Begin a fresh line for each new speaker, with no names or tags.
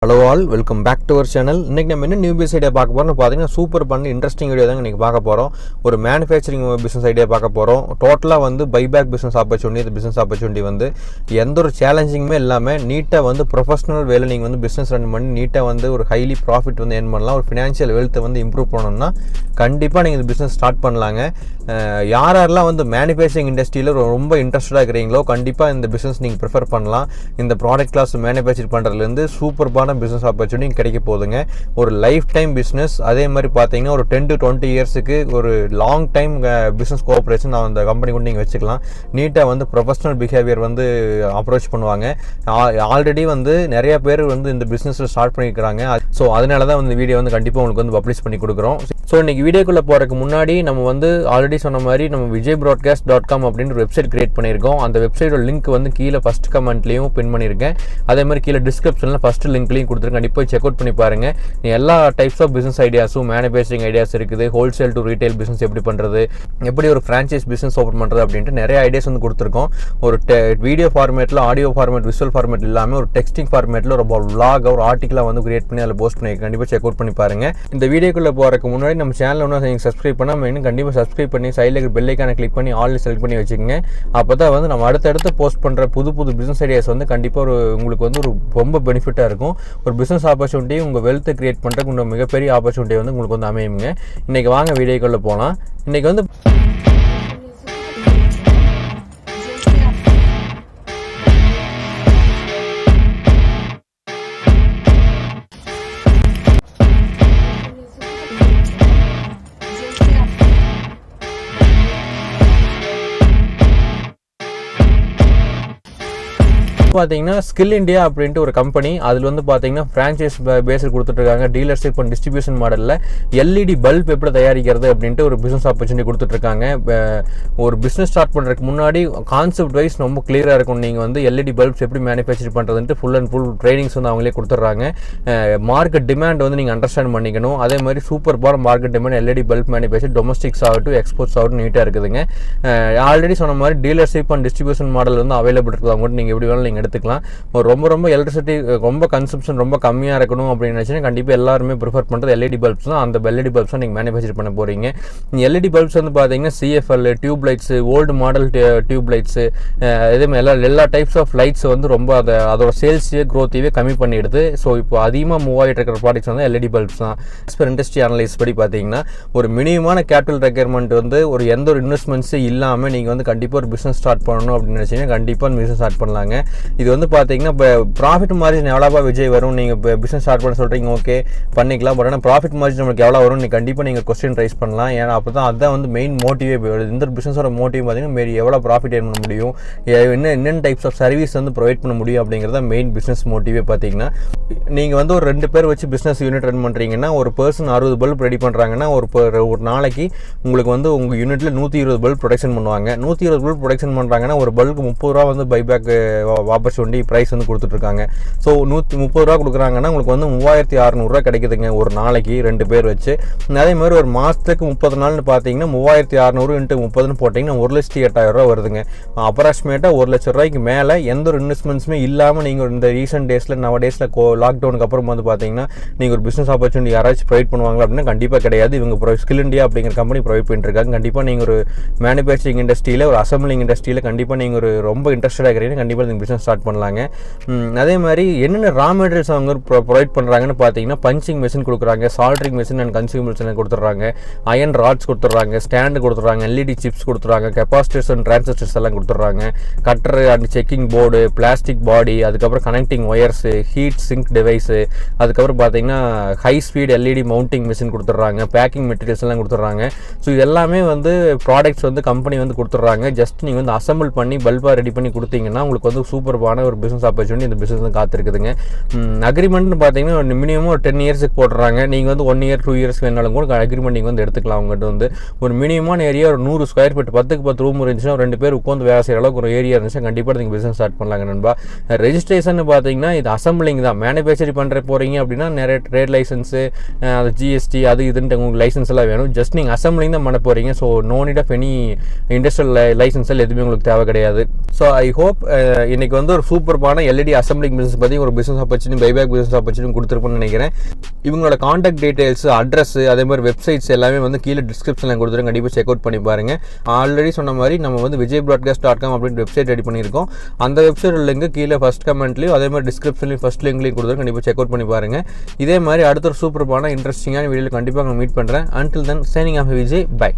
Hello all, welcome back to our channel. இன்னைக்கு நம்ம என்ன நியூ பிசினஸ் ஐடியா பார்க்க போறோம்னு பாத்தீங்கன்னா சூப்பர் பண்ணி இன்ட்ரஸ்டிங் வீடியோ தான் இன்னைக்கு பார்க்க போறோம். ஒரு மேனுஃபேக்சரிங் பிசினஸ் ஐடியா பார்க்க போறோம். டோட்டலா வந்து பைபேக் பிசினஸ் ஆப்பர்சூனிட்டி, இந்த பிசினஸ் ஆப்பர்சூனிட்டி வந்து எந்த ஒரு சேலஞ்சிங்குமே இல்லாம நீட்டா வந்து ப்ரொஃபஷனல் வேலை நீங்க வந்து பிசினஸ் ரன் பண்ணி நீட்டா வந்து ஒரு ஹைலி ப்ராஃபிட் வந்து ஏர்ன் பண்ணலாம். ஒரு ஃபினான்ஷியல் வெல்த்தை வந்து இம்ப்ரூவ் பண்ணணும்னா கண்டிப்பா நீங்க இந்த பிசினஸ் ஸ்டார்ட் பண்ணலாங்க. யாரெல்லாம் வந்து மேனுஃபேக்சரிங் இண்டஸ்ட்ரியில ரொம்ப இன்ட்ரெஸ்டடா இருக்கிறீங்களோ கண்டிப்பா இந்த பிசினஸ் நீங்க ப்ரிஃபர் பண்ணலாம். இந்த ப்ராடக்ட் கிளாஸ் மேனுஃபேக்சர் பண்றதுல இருந்து சூப்பர் பிசினஸ் ஆப்பர்ச்சுனிட்டி கிடைக்க போகுதுங்க. ஒரு லைஃப் டைம் பிசினஸ், அதே மாதிரி பார்த்தீங்கன்னா ஒரு 10 to 20 இயர்ஸுக்கு ஒரு லாங் டைம் பிசினஸ் கோஆப்ரேஷன் அந்த கம்பெனி கூட நீங்கள் வச்சுக்கலாம். நீட்டாக வந்து ப்ரொஃபஷனல் பிஹேவியர் வந்து அப்ரோச் பண்ணுவாங்க. ஆல்ரெடி வந்து நிறைய பேர் வந்து இந்த பிஸ்னஸில் ஸ்டார்ட் பண்ணியிருக்கிறாங்க. ஸோ அதனால தான் வந்து வீடியோ வந்து கண்டிப்பாக உங்களுக்கு வந்து பப்ளிஷ் பண்ணி கொடுக்குறோம். ஸோ இன்னைக்கு வீடியோக்குள்ளே போகிறதுக்கு முன்னாடி நம்ம வந்து ஆல்ரெடி சொன்ன மாதிரி நம்ம VIJAYBROADCAST.com அப்படின்னு ஒரு வெப்சைட் கிரியேட் பண்ணியிருக்கோம். அந்த வெப்சைட்டோட லிங்க் வந்து கீழே ஃபர்ஸ்ட் கமெண்ட்லையும் பின் பண்ணியிருக்கேன். அதே மாதிரி கீழே டிஸ்கிரிப்ஷனில் ஃபர்ஸ்ட் லிங்க்லையும் கொடுத்துருக்கேன். கண்டிப்பாக செக் அவுட் பண்ணி பாருங்க. எல்லா டைப்ஸ் ஆஃப் பிசினஸ் ஐடியாஸும் மேனுஃபேக்சரிங் ஐடியாஸ் இருக்குது. ஹோல்சேல் டு ரீட்டைல் பிசினஸ் எப்படி பண்ணுறது, எப்படி ஒரு ஃப்ரான்ச்சைஸ் பிசினஸ் ஓப்பன் பண்ணுறது அப்படின்ட்டு நிறைய ஐடியாஸ் வந்து கொடுத்துருக்கோம். ஒரு வீடியோ ஃபார்மேட்டில், ஆடியோ ஃபார்மேட், விஷுவல் ஃபார்மேட் இல்லாமல் ஒரு டெக்ஸ்டிங் ஃபார்மேட்டில் ஒரு vlog ஒரு ஆர்டிக்கலாக வந்து கிரியேட் பண்ணி அதில் போஸ்ட் பண்ணி கண்டிப்பாக செக் அவுட் பண்ணி பாருங்க. இந்த வீடியோக்குள்ளே போகிறதுக்கு முன்னாடி நம்ம சேனல் ஒன்றும் நீங்கள் சப்ஸ்கிரைப் பண்ணாமல் இன்னும் கண்டிப்பாக சப்ஸ்கிரைப் பண்ணி சைடில் பெல் ஐக்கானை கிளிக் பண்ணி ஆல் செலக்ட் பண்ணி வச்சுக்கோங்க. அப்போ தான் வந்து நம்ம அடுத்தடுத்து போஸ்ட் பண்ணுற புது பிசினஸ் ஐடியாஸ் வந்து கண்டிப்பாக உங்களுக்கு வந்து ஒரு ரொம்ப பெனிஃபிட்டாக இருக்கும். ஒரு பிசினஸ் ஆப்பர்ச்சுனிட்டி உங்கள் வெல்த்தை கிரியேட் பண்ணுறதுக்கு இன்னும் மிகப்பெரிய ஆப்பர்ச்சுனிட்டி வந்து உங்களுக்கு வந்து அமையுங்க. இன்றைக்கி வாங்க வீடியோக்குள்ளே போகலாம். இன்றைக்கி வந்து பார்த்தீங்கன்னா ஸ்கில் இந்தியா அப்படின்ட்டு ஒரு கம்பெனி, அதில் வந்து பார்த்தீங்கன்னா ஃப்ரான்ச்சைஸ் பேஸில் கொடுத்துட்ருக்காங்க. டீலர்ஷிப் அண்ட் டிஸ்ட்ரிபியூஷன் மாடலில் எல்இடி பல்ப் எப்படி தயாரிக்கிறது அப்படின்ட்டு ஒரு பிஸ்னஸ் ஆப்பர்ச்சுனிட்டி கொடுத்துட்ருக்காங்க. ஒரு பிஸ்னஸ் ஸ்டார்ட் பண்ணுறதுக்கு முன்னாடி கான்செப்ட் வைஸ் ரொம்ப கிளியராக இருக்கும். நீங்கள் வந்து எல்இடி பல்ப்ஸ் எப்படி மேனுஃபேக்சர் பண்ணுறதுன்ட்டு ஃபுல் அண்ட் ஃபுல் ட்ரைனிங்ஸ் வந்து அவங்களே கொடுத்துட்றாங்க. மார்க்கெட் டிமாண்ட் வந்து நீங்கள் அண்டர்ஸ்டாண்ட் பண்ணிக்கணும். அதே மாதிரி super market demand LED bulb manufacture domestics ஆகட்டும் எக்ஸ்போர்ட்ஸ் ஆகட்டும் நீட்டாக இருக்குதுங்க. ஆல்ரெடி சொன்ன மாதிரி டீலர்ஷிப் அண்ட் டிஸ்ட்ரிபியூஷன் மாடல் வந்து அவைலபிள் இருக்குது. அவங்க நீங்கள் எப்படி வேணாலும் நீங்கள் எடுத்துக்கலாம். ரொம்ப எலக்ட்ரிசிட்டி ரொம்ப கன்சம்ஷன் ரொம்ப கம்மியாக இருக்கணும் அப்படின்னு நினச்சினா கண்டிப்பாக எல்லாருமே ப்ரிஃபர் பண்ணுறது எல்இடி பல்ப்ஸ் தான். அந்த எல்இடி பல்ப்ஸ் தான் நீங்கள் மேனுஃபேக்சர் பண்ண போகிறீங்க. எல்இடி பல்ப்ஸ் வந்து பார்த்தீங்கன்னா CFL tube lights, old model tube lights, இதேமாதிரி எல்லா டைப்ஸ் ஆஃப் லைட்ஸ் வந்து ரொம்ப அதோட சேல்ஸையே க்ரோத்தையே கம்மி பண்ணிடுது. ஸோ இப்போ அதிகமாக மூவ் ஆகிட்டு இருக்கிற ப்ராடக்ட்ஸ் வந்து எல்இடி பல்ப்ஸ் தான். ஆஸ்பர் இண்டஸ்ட்ரி அனலைஸ் படி பார்த்தீங்கன்னா ஒரு மினிமமான கேபிட்டல் ரெக்யர்மெண்ட் வந்து ஒரு எந்த ஒரு இன்வெஸ்ட்மெண்ட்ஸும் இல்லாமல் நீங்கள் வந்து கண்டிப்பாக ஒரு பிஸ்னஸ் ஸ்டார்ட் பண்ணணும் அப்படின்னு நினச்சிங்கன்னா கண்டிப்பாக பிஸ்னஸ் ஸ்டார்ட் பண்ணலாங்க. இது வந்து பார்த்தீங்கன்னா இப்போ ப்ராஃபிட் மார்ஜின் எவ்வளோவா விஜய் வரும், நீங்கள் இப்போ பிஸ்னஸ் ஸ்டார்ட் பண்ண சொல்கிறீங்க, ஓகே பண்ணிக்கலாம். பட் ஆனால் ப்ராஃபிட் மார்ஜின் நம்மளுக்கு எவ்வளோ வரும் நீங்கள் கண்டிப்பாக நீங்கள் கொஸ்டின் ரைஸ் பண்ணலாம். ஏன்னா அப்போ தான் அதுதான் வந்து மெயின் மோட்டிவே. இந்த பிஸ்னஸோட மோட்டிவ் பார்த்தீங்கன்னா மாரி எவ்வளோ ப்ராஃபிட் ஏர்ன் பண்ண முடியும், என்னென்ன டைப்ஸ் ஆஃப் சர்வீஸ் வந்து ப்ரொவைட் பண்ண முடியும் அப்படிங்கிறத மெயின் பிஸ்னஸ் மோட்டிவே. பார்த்தீங்கன்னா நீங்கள் வந்து ஒரு 2 பேர் வச்சு பிஸ்னஸ் யூனிட் ரன் பண்ணுறீங்கன்னா ஒரு பர்சன் 60 பல்ப் ரெடி பண்ணுறாங்கன்னா ஒரு நாளைக்கு உங்களுக்கு வந்து உங்கள் யூனிட்டில் 120 பல்ப் ப்ரொடக்ஷன் பண்ணுவாங்க. 120 பல்ப் ப்ரொடக்ஷன் பண்ணுறாங்கன்னா ஒரு பல்புக்கு 30 ரூபா வந்து பைபேக் ஆப்பர்ச்சுனிட்டி ப்ரைஸ் வந்து கொடுத்துட்ருக்காங்க. ஸோ 130 ரூபா கொடுக்குறாங்கன்னா உங்களுக்கு வந்து 3600 கிடைக்குதுங்க ஒரு நாளைக்கு 2 பேர் வச்சு. அதே மாதிரி ஒரு மாதத்துக்கு 30 நாள்னு பார்த்தீங்கன்னா 3600 × 30ன்னு போட்டிங்கன்னா 1,08,000 வருதுங்க. அப்ராக்சிமேட்டாக 1 லட்ச ரூபாய்க்கு மேலே எந்த ஒரு இன்வெஸ்ட்மெண்ட்ஸுமே இல்லாமல் நீங்கள் இந்த ரீசெண்ட் டேஸில் டேஸில் லாக்டவுனுக்கு அப்புறம் வந்து பார்த்தீங்கன்னா நீங்கள் ஒரு பிஸ்னஸ் ஆப்பர்ச்சுனிட்டி யாராச்சும் ப்ரொவைட் பண்ணுவாங்களா அப்படின்னா கண்டிப்பாக கிடையாது. இவங்க ஸ்கில் இந்தியா அப்படிங்கிற கம்பெனி ப்ரொவைட் பண்ணிட்டுருக்காங்க. கண்டிப்பாக நீங்கள் ஒரு மேனுஃபேக்சரிங் இண்டஸ்ட்ரியில் ஒரு அசம்பிளிங் இண்டஸ்ட்ரியில் கண்டிப்பாக நீங்கள் ஒரு ரொம்ப இன்ட்ரெஸ்டடாக இருக்கிறீங்கன்னா கண்டிப்பாக நீங்கள் பிஸ்னஸ் ஸ்டார்ட் பண்ணலாங்க. அதே மாதிரி என்னென்ன ரா மெட்டீரியல்ஸ் அவங்க ப்ரொவைட் பண்ணுறாங்கன்னு பார்த்தீங்கன்னா பஞ்சிங் மிஷின் கொடுக்குறாங்க, சால்ட்ரிங் மிஷின் அண்ட் கன்சியூமர்ஸ் கொடுத்துட்றாங்க, அயன் ராட்ஸ் கொடுத்துட்றாங்க, ஸ்டாண்டு கொடுத்துட்றாங்க, எல்இடி சிப்ஸ் கொடுத்துட்றாங்க, கெப்பாசிட்டர்ஸ் அண்ட் டிரான்சிஸ்டர்ஸ் எல்லாம் கொடுத்துட்றாங்க, cutter and checking board, plastic body, அதுக்கப்புறம் connecting wires, heat sink device, அதுக்கப்புறம் பார்த்தீங்கன்னா high speed LED mounting machine கொடுத்துட்றாங்க, பேக்கிங் மெட்டீரியல்ஸ் எல்லாம் கொடுத்துட்றாங்க. ஸோ இது எல்லாமே வந்து ப்ராடக்ட்ஸ் வந்து கம்பெனி வந்து கொடுத்துட்றாங்க. ஜஸ்ட் நீங்கள் வந்து அசம்பிள் பண்ணி பல்பாக ரெடி பண்ணி கொடுத்தீங்கன்னா உங்களுக்கு வந்து சூப்பர்பான ஒரு பிஸ்னஸ் ஆப்பர்ச்சுனிட்டி இந்த பிஸ்னஸ் வந்து காத்திருக்குதுங்க. அக்ரிமெண்ட்னு பார்த்தீங்கன்னா மினிமம் ஒரு 10 இயர்ஸுக்கு போடுறாங்க. நீங்கள் வந்து 1 இயர் 2 இயர்ஸ் வேணாலும் கூட அக்ரிமெண்ட் நீங்கள் வந்து எடுத்துக்கலாம். அவங்ககிட்ட வந்து ஒரு மினிமமான ஏரியா ஒரு 100 ஸ்கொயர் ஃபீட் 10க்கு 10 ரூம் இருந்துச்சுன்னா 2 பேர் உட்காந்து வேலை செய்கிற அளவுக்கு ஒரு ஏரியா இருந்துச்சுன்னா கண்டிப்பாக நீங்கள் பிஸ்னஸ் ஸ்டார்ட் பண்ணலாங்க நண்பா. ரெஜிஸ்ட்ரேஷன் பார்த்தீங்கன்னா இது அசம்பிளிங் தான், மேனுஃபேக்சரிங் மேனுஃபேக்சரிங் பண்ணுற போகிறீங்க அப்படின்னா நிறைய ட்ரேட் லைசன்ஸு, அது ஜிஎஸ்டி அது இதுன்ட்டு உங்களுக்கு லைசன்ஸ் எல்லாம் வேணும். ஜஸ்ட் நீங்கள் அசம்பிளிங் தான் பண்ண போகிறீங்க. So no need of any industrial license எல்லாம் எதுவுமே உங்களுக்கு தேவை கிடையாது. ஸோ ஐ ஹோப் இன்னைக்கு வந்து ஒரு சூப்பர்பான எல்இடி அசம்பிளிங் பிஸ்னஸ் பற்றி ஒரு business opportunity, buyback business opportunity கொடுத்துருப்போம்னு நினைக்கிறேன். இவங்களோட காண்டாக்ட் டீடைல்ஸ், அட்ரஸ், அதே மாதிரி வெப்சைட்ஸ் எல்லாமே வந்து கீழே டிஸ்கிரிப்ஷனில் கொடுத்துருங்க. கண்டிப்பாக செக் அவுட் பண்ணி பாருங்க. ஆல்ரெடி சொன்ன மாதிரி நம்ம வந்து vijayBroadcast.com அப்படின்ற வெப்சைட் ரெடி பண்ணியிருக்கோம். அந்த வெப்சைட் லிங்க் கீழே ஃபர்ஸ்ட் கமெண்ட்லையும் அதே மாதிரி டிஸ்கிரிப்ஷன்லையும் ஃபர்ஸ்ட் லிங்க்லையும் கொடுத்துருங்க. கண்டிப்பாக செக் அவுட் பண்ணி பாருங்க. இதே மாதிரி அடுத்த ஒரு சூப்பர்பான இன்ட்ரெஸ்டிங்கான வீடியோவில் கண்டிப்பாக நான் மீட் பண்ணுறேன். Until then, signing off, Vijay. Bye.